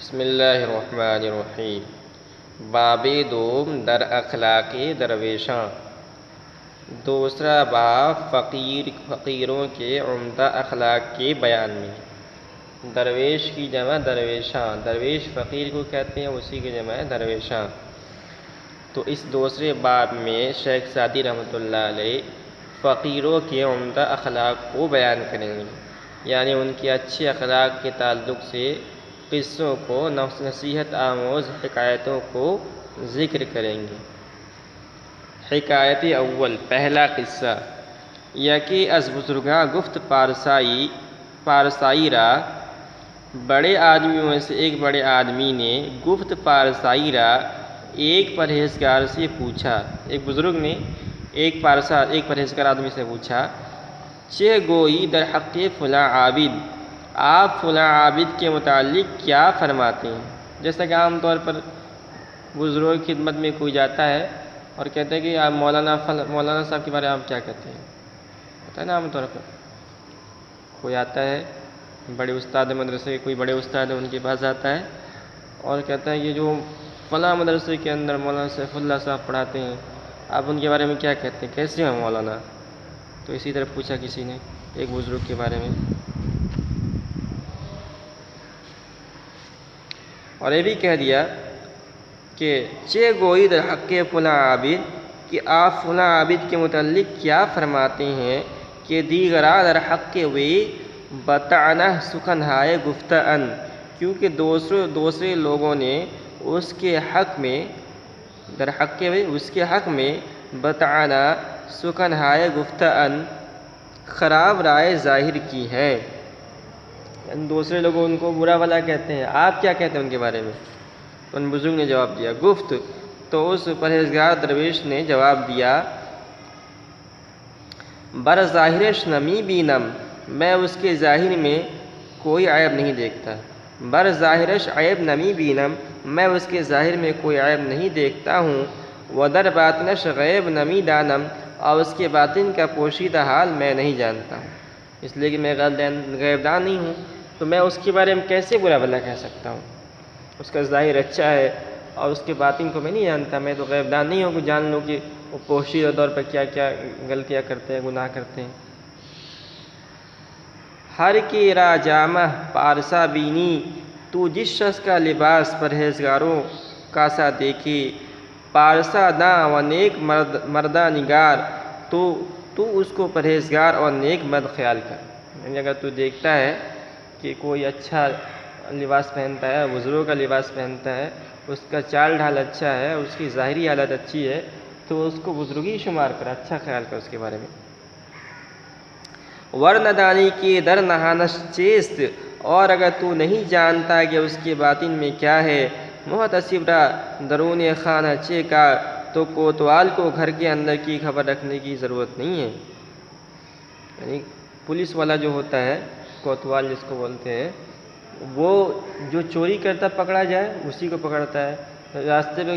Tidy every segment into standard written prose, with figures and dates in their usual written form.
بسم اللہ الرحمن الرحیم۔ باب دوم در اخلاقی درویشاں۔ دوسرا باب فقیروں کے عمدہ اخلاق کے بیان میں۔ درویش کی جمع درویشاں، درویش فقیر کو کہتے ہیں، اسی کی جمع ہے درویشاں۔ تو اس دوسرے باب میں شیخ سعدی رحمۃ اللہ علیہ فقیروں کے عمدہ اخلاق کو بیان کریں گے، یعنی ان کے اچھے اخلاق کے تعلق سے قصوں کو، نصیحت آموز حکایتوں کو ذکر کریں گے۔ حکایت اول، پہلا قصہ۔ یکی از بزرگاں گفت پارسائی را، بڑے آدمیوں میں سے ایک بڑے آدمی نے گفت پارسائی را، ایک پرہیزگار سے پوچھا، ایک بزرگ نے ایک پرہیزگار آدمی سے پوچھا، چہ گوئی در حق فلاں عابد، آپ فلاں عابد کے متعلق کیا فرماتے ہیں؟ جیسا کہ عام طور پر بزرگوں کی خدمت میں کوئی جاتا ہے اور کہتے ہیں کہ آپ مولانا صاحب کے بارے میں آپ کیا کہتے ہیں؟ ہوتا ہے نا عام طور پر کوئی آتا ہے، بڑے استاد مدرسے، کوئی بڑے استاد ہیں، ان کے پاس آتا ہے اور کہتا ہے کہ جو فلاں مدرسے کے اندر مولانا سیف اللہ صاحب پڑھاتے ہیں، آپ ان کے بارے میں کیا کہتے ہیں، کیسے ہیں مولانا؟ تو اسی طرح پوچھا کسی نے ایک بزرگ کے بارے میں، اور یہ بھی کہہ دیا کہ چہ گوئی در حق فلاں عابد، کہ آپ فلاں عابد کے متعلق کیا فرماتے ہیں، کہ دیگرا در حق وی بتعنہ سخن ہائے گفتن، کیونکہ دوسرے لوگوں نے اس کے حق میں، در حق وی اس کے حق میں بتعنہ سخن ہائے گفتن، خراب رائے ظاہر کی ہے، یعنی دوسرے لوگ ان کو برا بھلا کہتے ہیں، آپ کیا کہتے ہیں ان کے بارے میں؟ ان بزرگ نے جواب دیا، گفت، تو اس پرہیزگار درویش نے جواب دیا، بر ظاہرش نمی بینم، میں اس کے ظاہر میں کوئی عیب نہیں دیکھتا، بر ظاہرش عیب نمی بینم، میں اس کے ظاہر میں کوئی عیب نہیں دیکھتا ہوں، ودر باطنش غیب نمی دانم، اور اس کے باطن کا پوشیدہ حال میں نہیں جانتا ہوں، اس لیے کہ میں غیب دان نہیں ہوں، تو میں اس کے بارے میں کیسے برا بھلا کہہ سکتا ہوں؟ اس کا ظاہر اچھا ہے اور اس کے باطن کو میں نہیں جانتا، میں تو غیب دان نہیں ہوں کہ جان لوں کہ وہ پوشیدہ طور پر کیا کیا غلطیاں کرتے ہیں، گناہ کرتے ہیں۔ ہر کی را جامہ پارسا بینی، تو جس شخص کا لباس پرہیزگاروں کا سا دیکھی، پارسا داں و نیک مردہ نگار، تو اس کو پرہیزگار اور نیک مرد خیال کر، یعنی اگر تو دیکھتا ہے کہ کوئی اچھا لباس پہنتا ہے، بزرگوں کا لباس پہنتا ہے، اس کا چال ڈھال اچھا ہے، اس کی ظاہری حالت اچھی ہے، تو اس کو بزرگی شمار کر، اچھا خیال کر اس کے بارے میں۔ ورنہ دانی کی در نہانش چیست، اور اگر تو نہیں جانتا کہ اس کے باطن میں کیا ہے، محتسب را درون خانہ چے کا، تو کوتوال کو گھر کے اندر کی خبر رکھنے کی ضرورت نہیں ہے، یعنی پولیس والا جو ہوتا ہے، کوتوال جس کو بولتے ہیں، وہ جو چوری کرتا پکڑا جائے اسی کو پکڑتا ہے، راستے پہ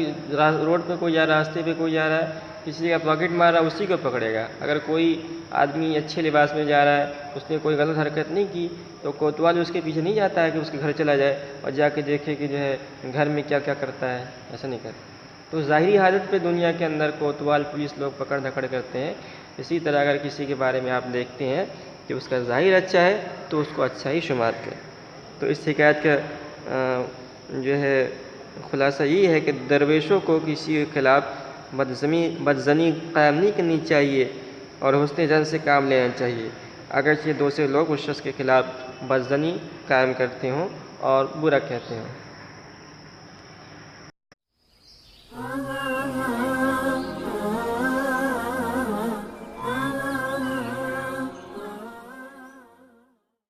روڈ پہ کوئی جا رہا ہے، راستے پہ کوئی جا رہا ہے، کسی کا پاکٹ مار رہا ہے، اسی کو پکڑے گا۔ اگر کوئی آدمی اچھے لباس میں جا رہا ہے، اس نے کوئی غلط حرکت نہیں کی، تو کوتوال اس کے پیچھے نہیں جاتا ہے کہ اس کے گھر چلا جائے اور جا کے دیکھے کہ جو ہے گھر میں کیا کیا کرتا ہے، ایسا نہیں کرتا۔ تو ظاہری حالت پہ دنیا کے اندر کوتوال پولیس لوگ پکڑ دھکڑ کرتے ہیں، اسی طرح اگر کسی کے بارے میں آپ دیکھتے ہیں کہ اس کا ظاہر اچھا ہے تو اس کو اچھا ہی شمار کریں۔ تو اس حکایت کا جو ہے خلاصہ یہ ہے کہ درویشوں کو کسی کے خلاف بدظنی قائم نہیں کرنی چاہیے اور حسن ظن سے کام لینا چاہیے، اگرچہ دوسرے لوگ اس شخص کے خلاف بدظنی قائم کرتے ہوں اور برا کہتے ہوں۔